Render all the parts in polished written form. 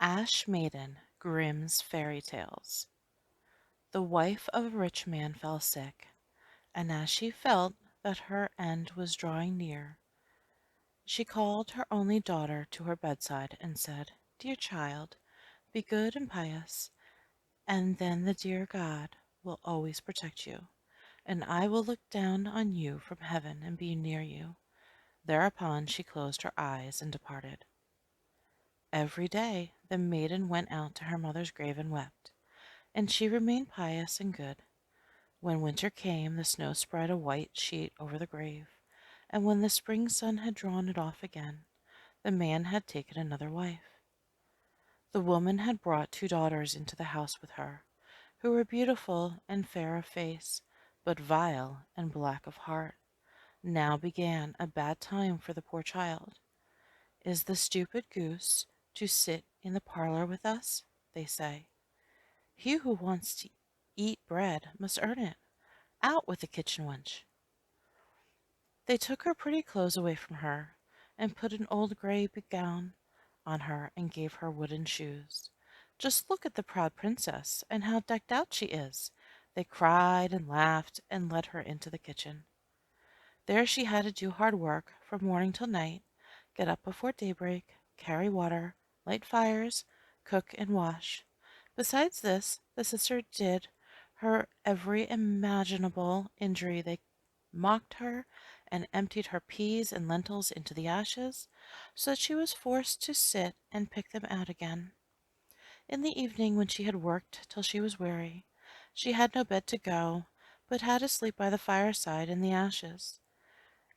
Ash Maiden, Grimm's Fairy Tales. The wife of a rich man fell sick, and as she felt that her end was drawing near, she called her only daughter to her bedside and said, "Dear child, be good and pious, and then the dear God will always protect you, and I will look down on you from heaven and be near you." Thereupon she closed her eyes and departed. Every day the maiden went out to her mother's grave and wept, and she remained pious and good. When winter came, the snow spread a white sheet over the grave, and when the spring sun had drawn it off again, the man had taken another wife. The woman had brought 2 daughters into the house with her, who were beautiful and fair of face, but vile and black of heart. Now began a bad time for the poor child. "Is the stupid goose to sit in the parlor with us?" they say. "He who wants to eat bread must earn it. Out with the kitchen wench." They took her pretty clothes away from her, and put an old grey gown on her and gave her wooden shoes. "Just look at the proud princess, and how decked out she is!" they cried and laughed, and led her into the kitchen. There she had to do hard work from morning till night, get up before daybreak, carry water, light fires, cook and wash. Besides this, the sister did her every imaginable injury. They mocked her and emptied her peas and lentils into the ashes, so that she was forced to sit and pick them out again. In the evening, when she had worked till she was weary, she had no bed to go, but had to sleep by the fireside in the ashes.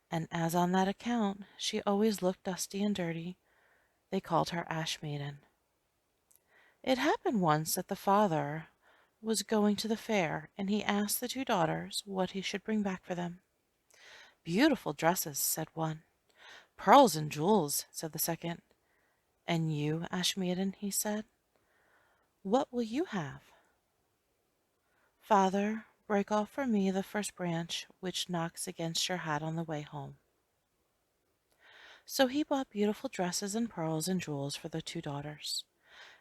And as on that account she always looked dusty and dirty, they called her Ash Maiden. It happened once that the father was going to the fair, and he asked the 2 daughters what he should bring back for them. "Beautiful dresses," said one. "Pearls and jewels," said the second. "And you, Ash Maiden," he said, "what will you have?" "Father, break off for me the first branch which knocks against your hat on the way home." So he bought beautiful dresses and pearls and jewels for the 2 daughters.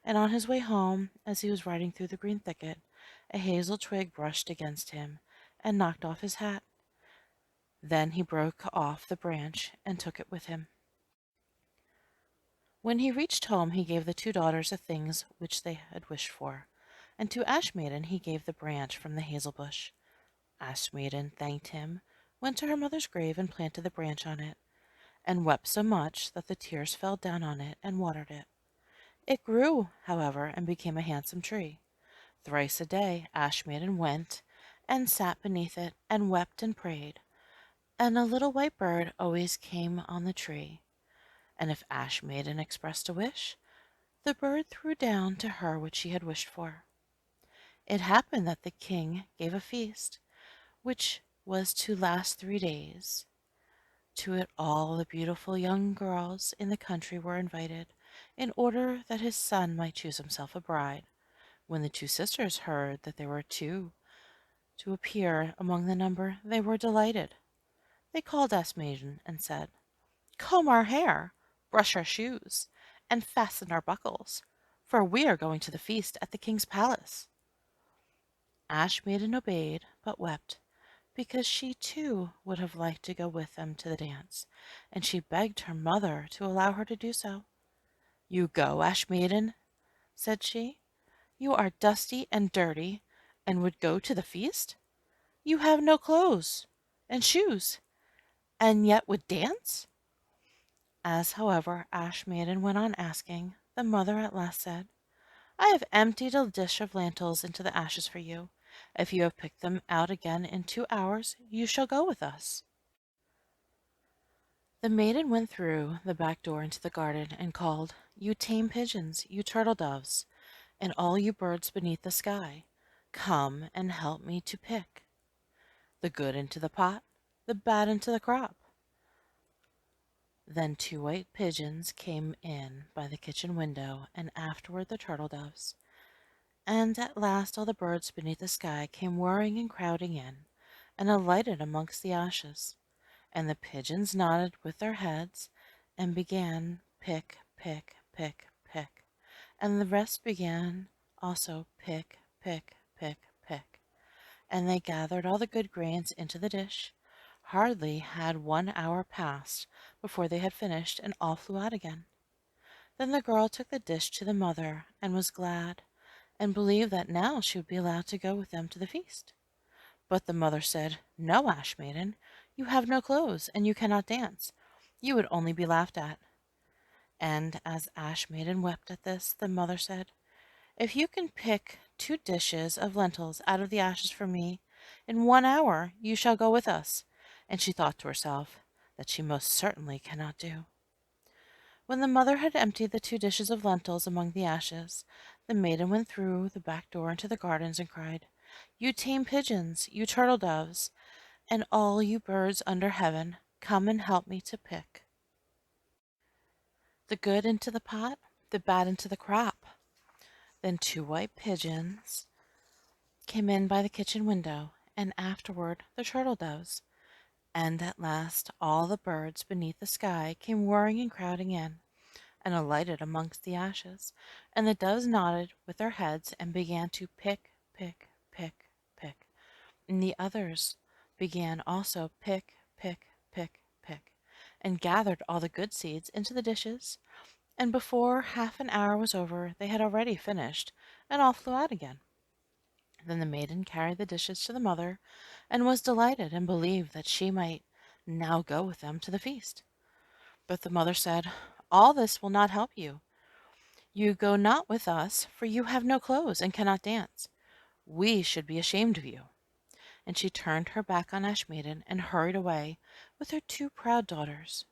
And on his way home, as he was riding through the green thicket, a hazel twig brushed against him and knocked off his hat. Then he broke off the branch and took it with him. When he reached home, he gave the 2 daughters the things which they had wished for, and to Ash Maiden he gave the branch from the hazel bush. Ash Maiden thanked him, went to her mother's grave and planted the branch on it, and wept so much that the tears fell down on it and watered it. It grew, however, and became a handsome tree. Thrice a day Ash Maiden went and sat beneath it and wept and prayed, and a little white bird always came on the tree, and if Ash Maiden expressed a wish, the bird threw down to her what she had wished for. It happened that the king gave a feast, which was to last 3 days. To it all the beautiful young girls in the country were invited, in order that his son might choose himself a bride. When the 2 sisters heard that there were 2 to appear among the number, they were delighted. They called Ash Maiden and said, "Comb our hair, brush our shoes, and fasten our buckles, for we are going to the feast at the king's palace." Ash Maiden obeyed, but wept, because she too would have liked to go with them to the dance, and she begged her mother to allow her to do so. "You go, Ash Maiden," said she. "You are dusty and dirty, and would go to the feast? You have no clothes and shoes, and yet would dance?" As, however, Ash Maiden went on asking, the mother at last said, "I have emptied a dish of lentils into the ashes for you. If you have picked them out again in 2 hours, you shall go with us." The maiden went through the back door into the garden and called, "You tame pigeons, you turtle doves, and all you birds beneath the sky, come and help me to pick the good into the pot, the bad into the crop." Then 2 white pigeons came in by the kitchen window, and afterward the turtle doves. And at last all the birds beneath the sky came whirring and crowding in, and alighted amongst the ashes. And the pigeons nodded with their heads, and began pick, pick, pick, pick, and the rest began also pick, pick, pick, pick. And they gathered all the good grains into the dish. Hardly had 1 hour passed before they had finished, and all flew out again. Then the girl took the dish to the mother, and was glad, and believed that now she would be allowed to go with them to the feast. But the mother said, "No, Ash Maiden, you have no clothes, and you cannot dance. You would only be laughed at." And as Ash Maiden wept at this, the mother said, "If you can pick 2 dishes of lentils out of the ashes for me, in 1 hour you shall go with us." And she thought to herself, "That she most certainly cannot do." When the mother had emptied the 2 dishes of lentils among the ashes, the maiden went through the back door into the gardens and cried, "You tame pigeons, you turtle doves, and all you birds under heaven, come and help me to pick the good into the pot, the bad into the crop." Then 2 white pigeons came in by the kitchen window, and afterward the turtle doves, and at last all the birds beneath the sky came whirring and crowding in, and alighted amongst the ashes, and the doves nodded with their heads and began to pick, pick, pick, pick, and the others began also pick, pick, pick, pick, and gathered all the good seeds into the dishes, and before half an hour was over they had already finished, and all flew out again. Then the maiden carried the dishes to the mother, and was delighted, and believed that she might now go with them to the feast. But the mother said, "All this will not help you. You go not with us, for you have no clothes and cannot dance. We should be ashamed of you." And she turned her back on Ash Maiden and hurried away with her 2 proud daughters.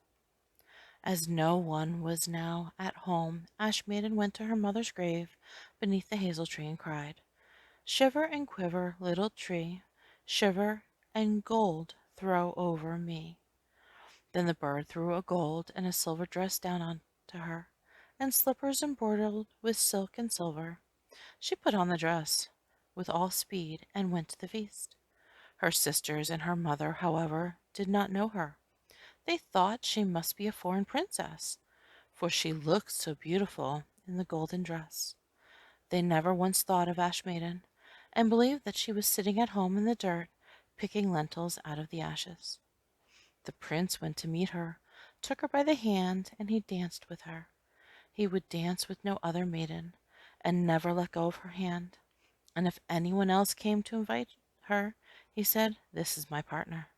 As no one was now at home, Ash Maiden went to her mother's grave beneath the hazel tree and cried, "Shiver and quiver, little tree, shiver and gold throw over me." Then the bird threw a gold and a silver dress down on to her, and slippers embroidered with silk and silver. She put on the dress with all speed and went to the feast. Her sisters and her mother, however, did not know her. They thought she must be a foreign princess, for she looked so beautiful in the golden dress. They never once thought of Ash Maiden, and believed that she was sitting at home in the dirt, picking lentils out of the ashes. The prince went to meet her, took her by the hand, and he danced with her. He would dance with no other maiden, and never let go of her hand. And if anyone else came to invite her, he said, "This is my partner."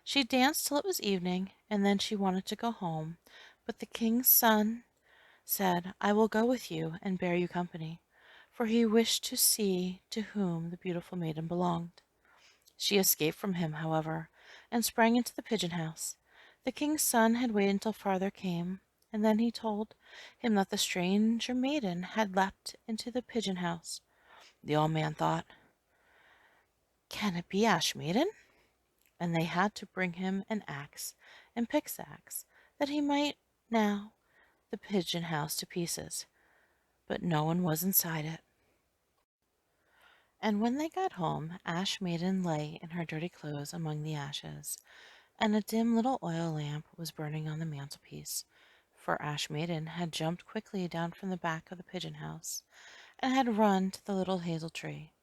She danced till it was evening, and then she wanted to go home, but the king's son said, "I will go with you and bear you company," for he wished to see to whom the beautiful maiden belonged. She escaped from him, however, and sprang into the pigeon house. The king's son had waited until father came, and then he told him that the stranger maiden had leapt into the pigeon house. The old man thought, "Can it be Ash Maiden?" And they had to bring him an axe and pickaxe, that he might gnaw the pigeon house to pieces, but no one was inside it. And when they got home, Ash Maiden lay in her dirty clothes among the ashes, and a dim little oil lamp was burning on the mantelpiece, for Ash Maiden had jumped quickly down from the back of the pigeon house, and had run to the little hazel tree.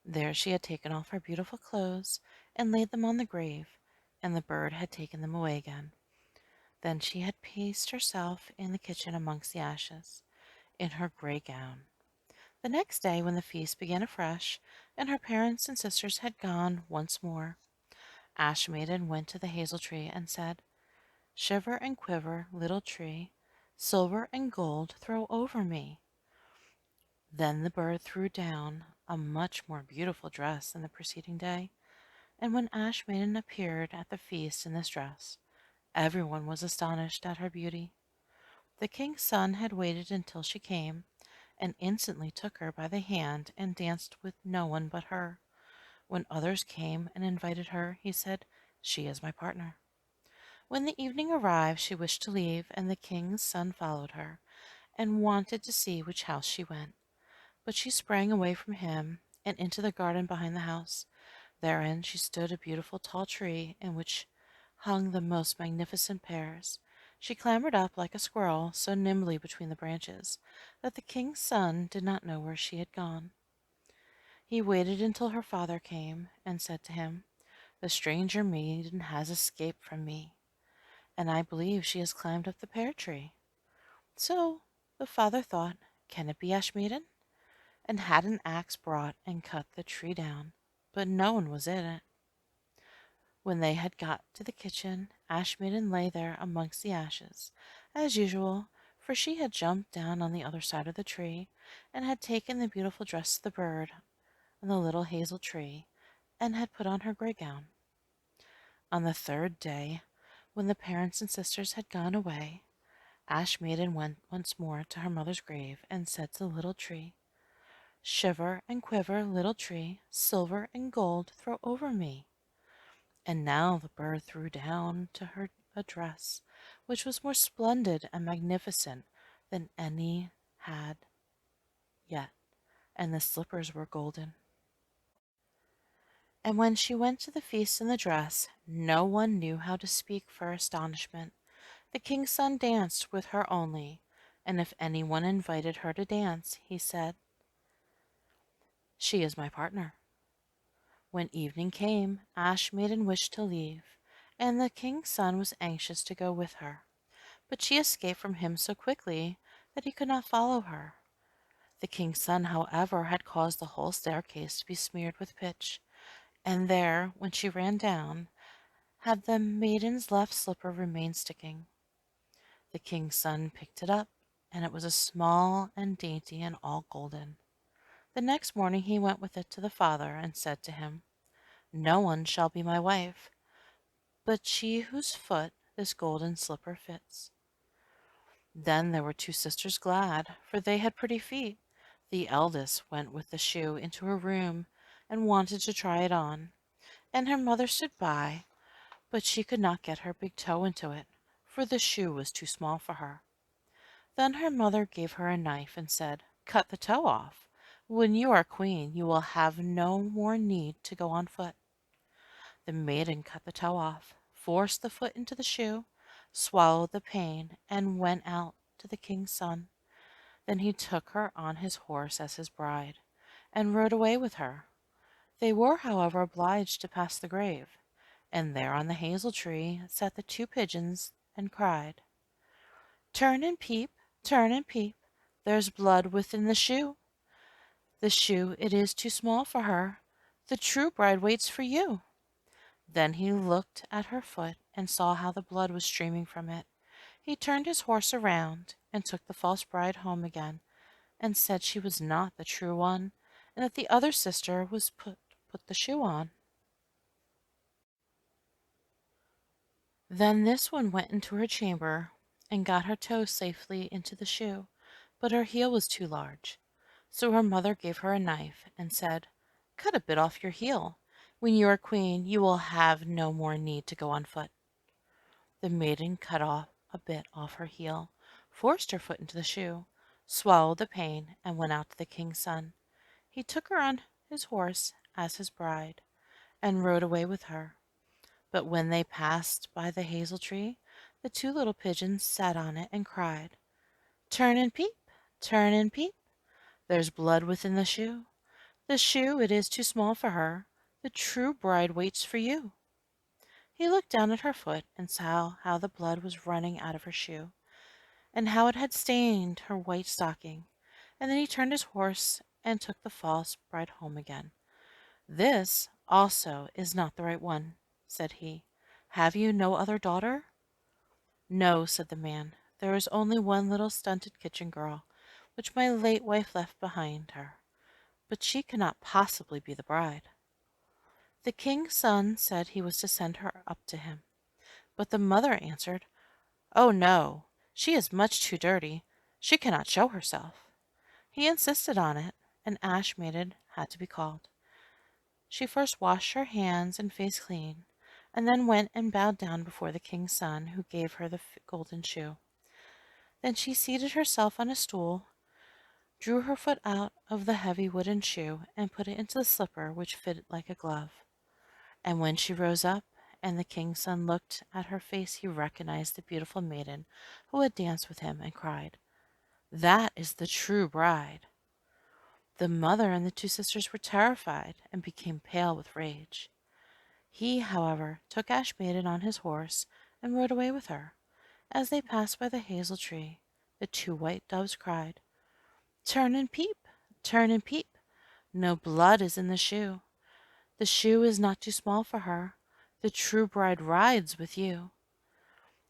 There she had taken off her beautiful clothes, and laid them on the grave, and the bird had taken them away again. Then she had placed herself in the kitchen amongst the ashes, in her grey gown. The next day, when the feast began afresh, and her parents and sisters had gone once more, Ash Maiden went to the hazel tree and said, "Shiver and quiver, little tree, silver and gold throw over me." Then the bird threw down a much more beautiful dress than the preceding day, and when Ash Maiden appeared at the feast in this dress, everyone was astonished at her beauty. The king's son had waited until she came, and instantly took her by the hand and danced with no one but her. When others came and invited her, he said, "She is my partner." When the evening arrived, she wished to leave, and the king's son followed her, and wanted to see which house she went. But she sprang away from him, and into the garden behind the house. Therein she stood a beautiful tall tree, in which hung the most magnificent pears. She clambered up like a squirrel so nimbly between the branches that the king's son did not know where she had gone. He waited until her father came and said to him, "The stranger maiden has escaped from me, and I believe she has climbed up the pear tree." So the father thought, "Can it be Ash Maiden?" and had an axe brought and cut the tree down, but no one was in it. When they had got to the kitchen, Ash Maiden lay there amongst the ashes, as usual, for she had jumped down on the other side of the tree, and had taken the beautiful dress of the bird and the little hazel tree, and had put on her grey gown. On the third day, when the parents and sisters had gone away, Ash Maiden went once more to her mother's grave, and said to the little tree, "Shiver and quiver, little tree, silver and gold throw over me." And now the bird threw down to her a dress which was more splendid and magnificent than any had yet, and the slippers were golden. And when she went to the feast in the dress, no one knew how to speak for astonishment. The king's son danced with her only, and if any one invited her to dance, he said, "She is my partner." When evening came, Ash Maiden wished to leave, and the king's son was anxious to go with her. But she escaped from him so quickly that he could not follow her. The king's son, however, had caused the whole staircase to be smeared with pitch, and there, when she ran down, had the maiden's left slipper remained sticking. The king's son picked it up, and it was small and dainty and all golden. The next morning he went with it to the father, and said to him, "No one shall be my wife but she whose foot this golden slipper fits." Then there were two sisters glad, for they had pretty feet. The eldest went with the shoe into her room and wanted to try it on, and her mother stood by, but she could not get her big toe into it, for the shoe was too small for her. Then her mother gave her a knife and said, "Cut the toe off. When you are queen, you will have no more need to go on foot." The maiden cut the toe off, forced the foot into the shoe, swallowed the pain, and went out to the king's son. Then he took her on his horse as his bride, and rode away with her. They were, however, obliged to pass the grave, and there on the hazel tree sat the two pigeons and cried, "Turn and peep, turn and peep, there's blood within the shoe. The shoe it is too small for her, the true bride waits for you." Then he looked at her foot and saw how the blood was streaming from it. He turned his horse around and took the false bride home again, and said she was not the true one, and that the other sister was put the shoe on. Then this one went into her chamber and got her toe safely into the shoe, but her heel was too large. So her mother gave her a knife and said, "Cut a bit off your heel. When you are queen, you will have no more need to go on foot." The maiden cut off a bit off her heel, forced her foot into the shoe, swallowed the pain, and went out to the king's son. He took her on his horse as his bride, and rode away with her. But when they passed by the hazel tree, the two little pigeons sat on it and cried, "Turn and peep, turn and peep, there's blood within the shoe. The shoe it is too small for her, the true bride waits for you." He looked down at her foot and saw how the blood was running out of her shoe, and how it had stained her white stocking, and then he turned his horse and took the false bride home again. "This also is not the right one," said he. "Have you no other daughter?" "No," said the man. "There is only one little stunted kitchen girl, which my late wife left behind her, but she cannot possibly be the bride." The king's son said he was to send her up to him, but the mother answered, "Oh, no, she is much too dirty. She cannot show herself." He insisted on it, and Ash Maiden had to be called. She first washed her hands and face clean, and then went and bowed down before the king's son, who gave her the golden shoe. Then she seated herself on a stool, drew her foot out of the heavy wooden shoe, and put it into the slipper, which fitted like a glove. And when she rose up and the king's son looked at her face he recognized the beautiful maiden who had danced with him, and cried, "That is the true bride." The mother and the two sisters were terrified and became pale with rage. He, however, took Ash Maiden on his horse and rode away with her. As they passed by the hazel tree, the two white doves cried, "Turn and peep, turn and peep. No blood is in the shoe. The shoe is not too small for her. The true bride rides with you."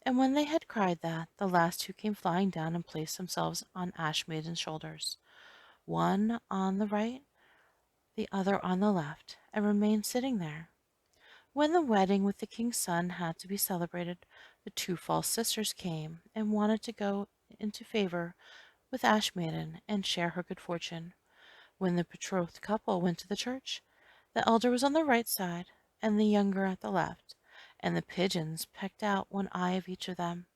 And when they had cried that, the last two came flying down and placed themselves on Ash Maiden's shoulders, one on the right, the other on the left, and remained sitting there. When the wedding with the king's son had to be celebrated, the two false sisters came and wanted to go into favor with Ash Maiden and share her good fortune. When the betrothed couple went to the church, the elder was on the right side and the younger at the left, and the pigeons pecked out one eye of each of them.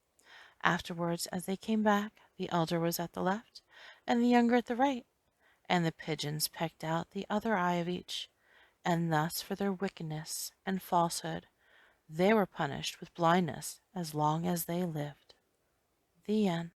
Afterwards, as they came back, the elder was at the left and the younger at the right, and the pigeons pecked out the other eye of each. And thus, for their wickedness and falsehood, they were punished with blindness as long as they lived. The end.